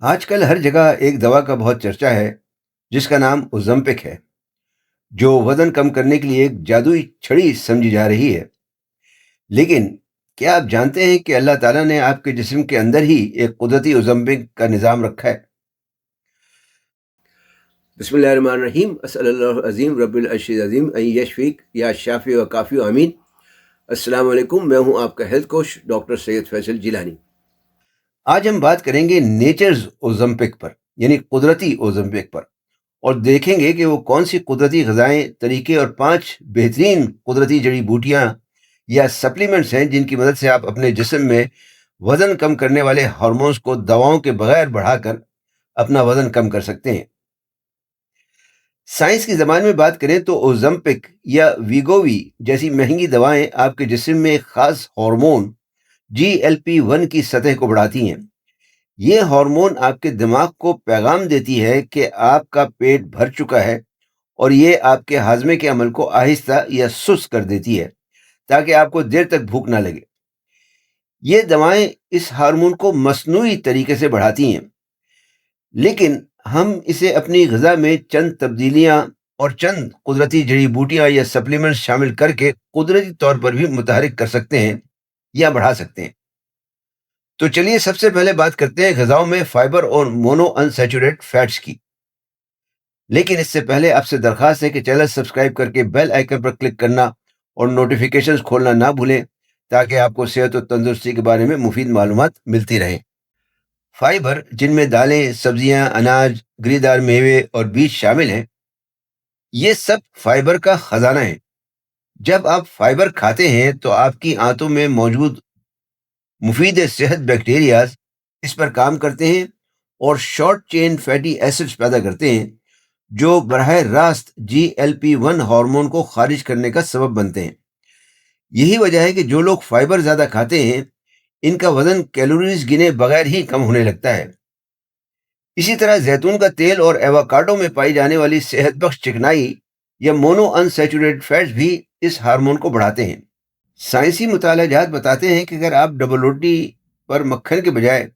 آج کل ہر جگہ ایک دوا کا بہت چرچا ہے جس کا نام اوزمپک ہے، جو وزن کم کرنے کے لیے ایک جادوئی چھڑی سمجھی جا رہی ہے۔ لیکن کیا آپ جانتے ہیں کہ اللہ تعالیٰ نے آپ کے جسم کے اندر ہی ایک قدرتی اوزمپک کا نظام رکھا ہے؟ بسم اللہ الرحمن الرحیم، اسأل اللہ عظیم رب العرش عظیم ان یشفیک یا شافی و کافی و امین۔ السلام علیکم، میں ہوں آپ کا ہیلتھ کوچ ڈاکٹر سید فیصل جیلانی۔ آج ہم بات کریں گے نیچرز اوزمپک پر، یعنی قدرتی اوزمپک پر، اور دیکھیں گے کہ وہ کون سی قدرتی غذائیں، طریقے اور 5 بہترین قدرتی جڑی بوٹیاں یا سپلیمنٹس ہیں جن کی مدد سے آپ اپنے جسم میں وزن کم کرنے والے ہارمونز کو دواؤں کے بغیر بڑھا کر اپنا وزن کم کر سکتے ہیں۔ سائنس کی زبان میں بات کریں تو اوزمپک یا ویگووی جیسی مہنگی دوائیں آپ کے جسم میں ایک خاص ہارمون GLP-1 کی سطح کو بڑھاتی ہیں۔ یہ ہارمون آپ کے دماغ کو پیغام دیتی ہے کہ آپ کا پیٹ بھر چکا ہے، اور یہ آپ کے ہاضمے کے عمل کو آہستہ یا سست کر دیتی ہے تاکہ آپ کو دیر تک بھوک نہ لگے۔ یہ دوائیں اس ہارمون کو مصنوعی طریقے سے بڑھاتی ہیں، لیکن ہم اسے اپنی غذا میں چند تبدیلیاں اور چند قدرتی جڑی بوٹیاں یا سپلیمنٹس شامل کر کے قدرتی طور پر بھی متحرک کر سکتے ہیں یا بڑھا سکتے ہیں۔ تو چلیے سب سے پہلے بات کرتے ہیں غذاؤں میں فائبر اور مونو انسیچوریٹ فیٹس کی۔ لیکن اس سے پہلے آپ سے درخواست ہے کہ چینل سبسکرائب کر کے بیل آئیکن پر کلک کرنا اور نوٹیفیکیشنز کھولنا نہ بھولیں تاکہ آپ کو صحت و تندرستی کے بارے میں مفید معلومات ملتی رہیں۔ فائبر، جن میں دالیں، سبزیاں، اناج، گری دار میوے اور بیج شامل ہیں، یہ سب فائبر کا خزانہ ہیں۔ جب آپ فائبر کھاتے ہیں تو آپ کی آنتوں میں موجود مفید صحت بیکٹیریاز اس پر کام کرتے ہیں اور شارٹ چین فیٹی ایسڈز پیدا کرتے ہیں جو براہ راست GLP-1 ہارمون کو خارج کرنے کا سبب بنتے ہیں۔ یہی وجہ ہے کہ جو لوگ فائبر زیادہ کھاتے ہیں ان کا وزن کیلوریز گنے بغیر ہی کم ہونے لگتا ہے۔ اسی طرح زیتون کا تیل اور ایووکاڈو میں پائی جانے والی صحت بخش چکنائی یا مونو انسیچوریٹڈ فیٹس بھی اس ہارمون کو بڑھاتے ہیں۔ سائنسی مطالعہ جات بتاتے ہیں کہ اگر آپ ڈبل روٹی پر مکھن کے بجائے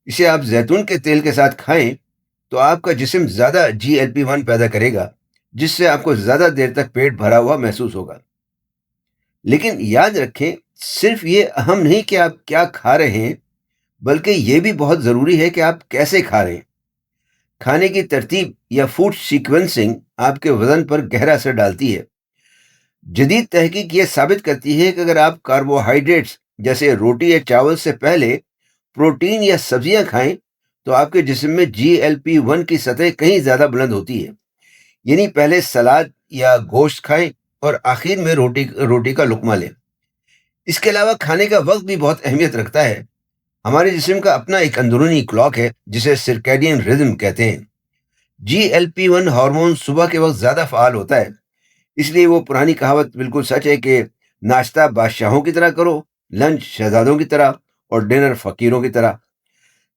اسے آپ زیتون کے تیل کے ساتھ کھائیں تو آپ کا جسم زیادہ GLP-1 پیدا کرے گا، جس سے آپ کو زیادہ دیر تک پیٹ بھرا ہوا محسوس ہوگا۔ لیکن یاد رکھیں، صرف یہ اہم نہیں کہ آپ کیا کھا رہے ہیں، بلکہ یہ بھی بہت ضروری ہے کہ آپ کیسے کھا رہے ہیں۔ کھانے کی ترتیب یا فوڈ سیکوینسنگ آپ کے وزن پر گہرا اثر ڈالتی ہے۔ جدید تحقیق یہ ثابت کرتی ہے کہ اگر آپ کاربوہائیڈریٹس جیسے روٹی یا چاول سے پہلے پروٹین یا سبزیاں کھائیں تو آپ کے جسم میں GLP-1 کی سطح کہیں زیادہ بلند ہوتی ہے۔ یعنی پہلے سلاد یا گوشت کھائیں اور آخر میں روٹی کا لقمہ لیں۔ اس کے علاوہ کھانے کا وقت بھی بہت اہمیت رکھتا ہے۔ ہمارے جسم کا اپنا ایک اندرونی کلاک ہے جسے سرکیڈین ردم کہتے ہیں۔ GLP-1 ہارمون صبح کے وقت زیادہ فعال ہوتا ہے، اس لیے وہ پرانی کہاوت بالکل سچ ہے کہ ناشتہ بادشاہوں کی طرح کرو، لنچ شہزادوں کی طرح اور ڈنر فقیروں کی طرح۔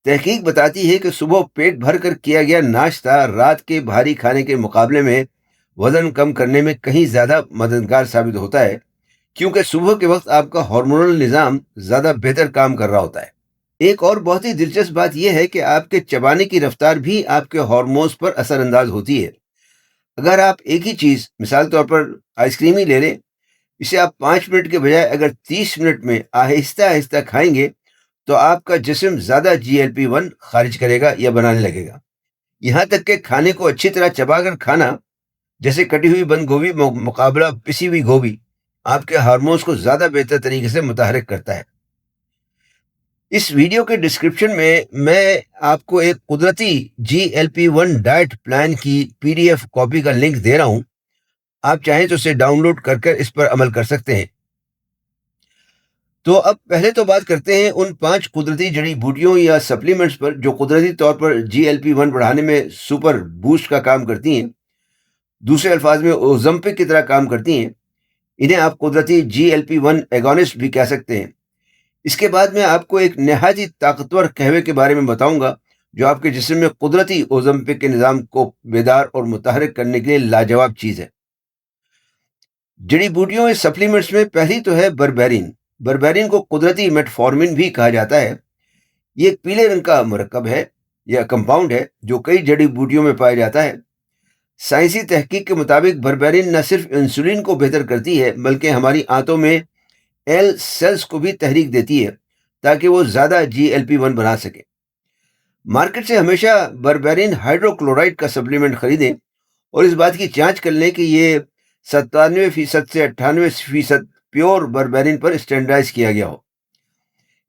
تحقیق بتاتی ہے کہ صبح پیٹ بھر کر کیا گیا ناشتہ رات کے بھاری کھانے کے مقابلے میں وزن کم کرنے میں کہیں زیادہ مددگار ثابت ہوتا ہے، کیونکہ صبح کے وقت آپ کا ہارمونل نظام زیادہ بہتر کام کر رہا ہوتا ہے۔ ایک اور بہت ہی دلچسپ بات یہ ہے کہ آپ کے چبانے کی رفتار بھی آپ کے ہارمونز پر اثر انداز ہوتی ہے۔ اگر آپ ایک ہی چیز، مثال طور پر آئس کریم ہی لے لیں، اسے آپ 5 منٹ کے بجائے اگر 30 منٹ میں آہستہ آہستہ کھائیں گے تو آپ کا جسم زیادہ GLP-1 خارج کرے گا یا بنانے لگے گا۔ یہاں تک کہ کھانے کو اچھی طرح چبا کر کھانا، جیسے کٹی ہوئی بند گوبھی مقابلہ پسی ہوئی گوبھی، آپ کے ہارمونز کو زیادہ بہتر طریقے سے متحرک کرتا ہے۔ اس ویڈیو کے ڈسکرپشن میں آپ کو ایک قدرتی GLP-1 ڈائٹ پلان کی PDF کاپی کا لنک دے رہا ہوں۔ آپ چاہیں تو اسے ڈاؤن لوڈ کر اس پر عمل کر سکتے ہیں۔ تو اب پہلے تو بات کرتے ہیں ان 5 قدرتی جڑی بوٹیوں یا سپلیمنٹس پر جو قدرتی طور پر GLP-1 بڑھانے میں سپر بوسٹ کا کام کرتی ہیں، دوسرے الفاظ میں اوزمپک کی طرح کام کرتی ہیں۔ انہیں آپ قدرتی GLP-1 ایگونسٹ بھی کہہ سکتے ہیں۔ اس کے بعد میں آپ کو ایک نہایت طاقتور قہوے کے بارے میں بتاؤں گا جو آپ کے جسم میں قدرتی اوزمپک کے نظام کو بیدار اور متحرک کرنے کے لیے لاجواب چیز ہے۔ جڑی بوٹیوں کے سپلیمنٹس میں پہلی تو ہے بربیرین۔ بربیرین کو قدرتی میٹفورمن بھی کہا جاتا ہے۔ یہ ایک پیلے رنگ کا مرکب ہے یا کمپاؤنڈ ہے جو کئی جڑی بوٹیوں میں پایا جاتا ہے۔ سائنسی تحقیق کے مطابق بربرین نہ صرف انسولین کو بہتر کرتی ہے بلکہ ہماری آنتوں میں ایل سیلز کو بھی تحریک دیتی ہے تاکہ وہ زیادہ GLP-1 بنا سکے۔ مارکیٹ سے ہمیشہ بربرین ہائیڈروکلورائڈ کا سپلیمنٹ خریدیں اور اس بات کی جانچ کر لیں کہ یہ 97% سے 98% پیور بربرین پر اسٹینڈرڈائز کیا گیا ہو۔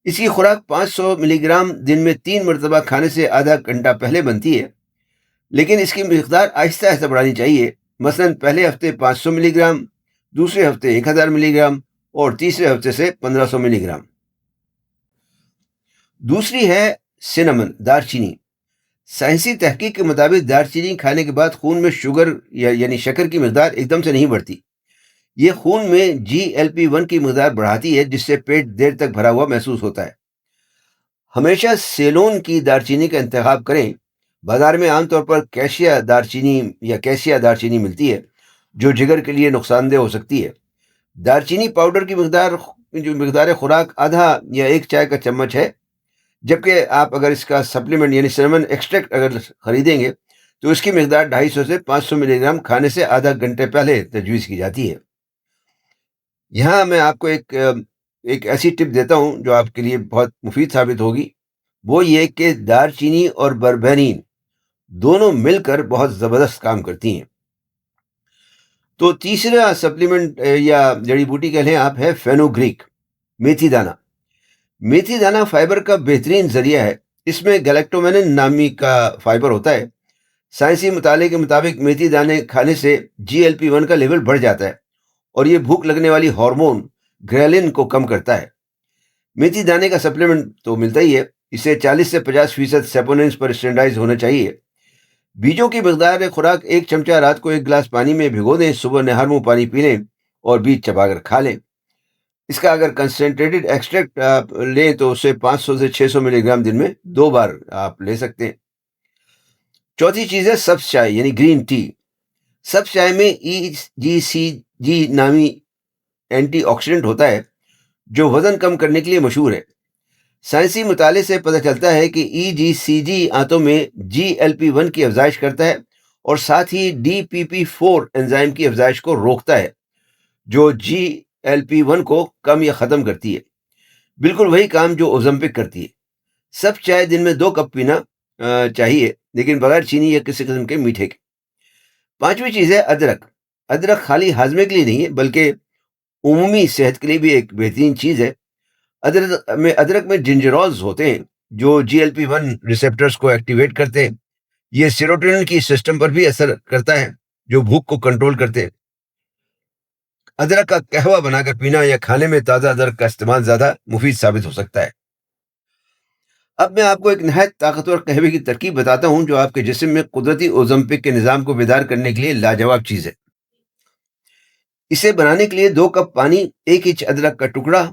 اس کی خوراک 500 ملی گرام دن میں 3 مرتبہ کھانے سے آدھا گھنٹہ پہلے بنتی ہے، لیکن اس کی مقدار آہستہ آہستہ بڑھانی چاہیے۔ مثلاً پہلے ہفتے 500 ملی گرام، دوسرے ہفتے 1000 ملی گرام اور تیسرے ہفتے سے 1500 ملی گرام۔ دوسری ہے سینامن، دار چینی۔ سائنسی تحقیق کے مطابق دار چینی کھانے کے بعد خون میں شوگر یعنی شکر کی مقدار ایک دم سے نہیں بڑھتی۔ یہ خون میں GLP-1 کی مقدار بڑھاتی ہے جس سے پیٹ دیر تک بھرا ہوا محسوس ہوتا ہے۔ ہمیشہ سیلون کی دار چینی کا انتخاب کریں۔ بازار میں عام طور پر کیشیا دار چینی ملتی ہے جو جگر کے لیے نقصان دہ ہو سکتی ہے۔ دار چینی پاؤڈر کی مقدار خوراک آدھا یا ایک چائے کا چمچ ہے، جبکہ آپ اگر اس کا سپلیمنٹ یعنی سینامن ایکسٹریکٹ اگر خریدیں گے تو اس کی مقدار 250 سے 500 ملی گرام کھانے سے آدھا گھنٹے پہلے تجویز کی جاتی ہے۔ یہاں میں آپ کو ایک ایسی ٹپ دیتا ہوں جو آپ کے لیے بہت مفید ثابت ہوگی، وہ یہ کہ دار چینی اور بربرین دونوں مل کر بہت زبردست کام کرتی ہیں۔ تو تیسرا سپلیمنٹ یا جڑی بوٹی کہہ لیں آپ ہے فینوگریک، میتھی دانہ۔ میتھی دانہ فائبر کا بہترین ذریعہ ہے۔ اس میں گلیکٹومینن نامی کا فائبر ہوتا ہے۔ سائنسی مطالعے کے مطابق میتھی دانے کھانے سے GLP-1 کا لیول بڑھ جاتا ہے اور یہ بھوک لگنے والی ہارمون گریلن کو کم کرتا ہے۔ میتھی دانے کا سپلیمنٹ تو ملتا ہی ہے، اسے 40 سے 50% سیپوننس پر اسٹینڈرڈائز ہونا چاہیے۔ بیجوں کی مقدار خوراک 1 چمچہ رات کو 1 گلاس پانی میں بھگو دیں، صبح نہار منہ پانی پی لیں اور بیج چبا کر کھا لیں۔ اس کا اگر کنسنٹریٹڈ ایکسٹریکٹ آپ لیں تو اسے 500 سے 600 ملی گرام دن میں 2 بار آپ لے سکتے ہیں۔ چوتھی چیز ہے سبز چائے یعنی گرین ٹی۔ سبز چائے میں EGCG نامی اینٹی آکسیڈنٹ ہوتا ہے جو وزن کم کرنے کے لیے مشہور ہے۔ سائنسی مطالعے سے پتہ چلتا ہے کہ EGCG آنتوں میں GLP-1 کی افزائش کرتا ہے اور ساتھ ہی DPP-4 انزائم کی افزائش کو روکتا ہے جو GLP-1 کو کم یا ختم کرتی ہے۔ بالکل وہی کام جو اوزمپک کرتی ہے۔ سب چائے دن میں 2 کپ پینا چاہیے، لیکن بغیر چینی یا کسی قسم کے میٹھے کے۔ پانچویں چیز ہے ادرک۔ ادرک خالی ہاضمے کے لیے نہیں ہے بلکہ عمومی صحت کے لیے بھی ایک بہترین چیز ہے۔ ادرک میں جنجرولز ہوتے ہیں جو GLP-1 ریسیپٹرز کو ایکٹیویٹ کرتے ہیں۔ یہ سیروٹونن کی سسٹم پر بھی اثر کرتا ہے جو بھوک کو کنٹرول کرتے ہیں۔ ادرک کا قہوہ بنا کر پینا یا کھانے میں تازہ ادرک کا استعمال زیادہ مفید ثابت ہو سکتا ہے۔ اب میں آپ کو ایک نہایت طاقتور قہوے کی ترکیب بتاتا ہوں جو آپ کے جسم میں قدرتی اوزمپک کے نظام کو بیدار کرنے کے لیے لاجواب چیز ہے۔ اسے بنانے کے لیے 2 کپ پانی، 1 انچ ادرک کا ٹکڑا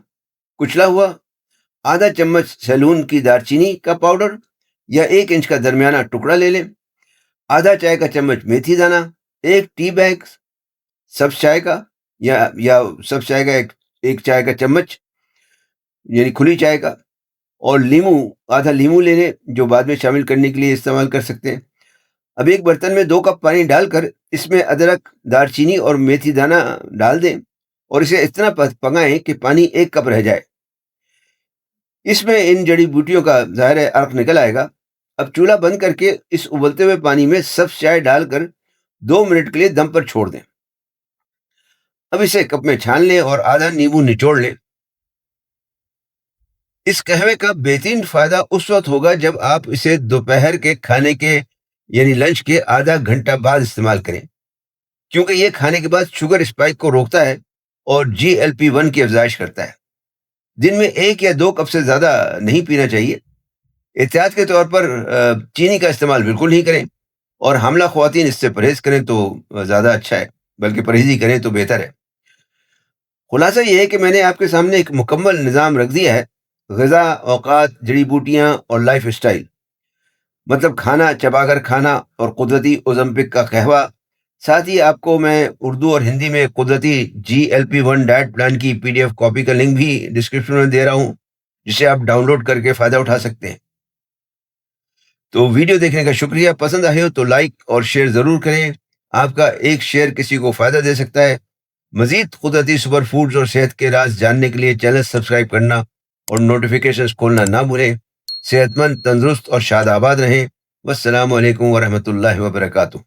کچلا ہوا، آدھا چمچ سیلون کی دار چینی کا پاؤڈر یا 1 انچ کا درمیانہ ٹکڑا لے لیں، آدھا چائے کا چمچ میتھی دانہ، 1 ٹی بیگ سبز چائے کا یا سبز چائے کا ایک چائے کا چمچ یعنی کھلی چائے کا، اور آدھا لیمو لے لیں جو بعد میں شامل کرنے کے لیے استعمال کر سکتے ہیں۔ اب ایک برتن میں 2 کپ پانی ڈال کر اس میں ادرک، دار چینی اور میتھی دانہ ڈال دیں اور اسے اتنا پکائیں کہ پانی 1 کپ رہ جائے۔ اس میں ان جڑی بوٹیوں کا ظاہر عرق نکل آئے گا۔ اب چولہا بند کر کے اس ابلتے ہوئے پانی میں سبز چائے ڈال کر 2 منٹ کے لیے دم پر چھوڑ دیں۔ اب اسے کپ میں چھان لیں اور آدھا نیمبو نچوڑ لیں۔ اس قہوے کا بہترین فائدہ اس وقت ہوگا جب آپ اسے دوپہر کے کھانے کے یعنی لنچ کے آدھا گھنٹہ بعد استعمال کریں، کیونکہ یہ کھانے کے بعد شوگر اسپائک کو روکتا ہے اور GLP-1 کی افزائش کرتا ہے۔ دن میں 1 یا 2 کپ سے زیادہ نہیں پینا چاہیے۔ احتیاط کے طور پر چینی کا استعمال بالکل نہیں کریں، اور حاملہ خواتین اس سے پرہیز کریں تو زیادہ اچھا ہے، بلکہ پرہیزی کریں تو بہتر ہے۔ خلاصہ یہ ہے کہ میں نے آپ کے سامنے ایک مکمل نظام رکھ دیا ہے: غذا، اوقات، جڑی بوٹیاں اور لائف اسٹائل، مطلب کھانا، چبا کر کھانا اور قدرتی اوزمپک کا قہوہ۔ ساتھ ہی آپ کو میں اردو اور ہندی میں قدرتی GLP-1 ڈائٹ پلان کی PDF کاپی کا لنک بھی ڈسکرپشن میں دے رہا ہوں، جسے آپ ڈاؤن لوڈ کر کے فائدہ اٹھا سکتے ہیں۔ تو ویڈیو دیکھنے کا شکریہ. پسند آئے ہو تو لائک اور شیئر ضرور کریں. آپ کا ایک شیئر کسی کو فائدہ دے سکتا ہے. مزید قدرتی سپر فوڈز اور صحت کے راز جاننے کے لیے چینل سبسکرائب کرنا اور نوٹیفیکیشنز کھولنا نہ بھولیں. صحت مند، تندرست اور شاد آباد رہیں. والسلام علیکم ورحمۃ اللہ وبرکاتہ.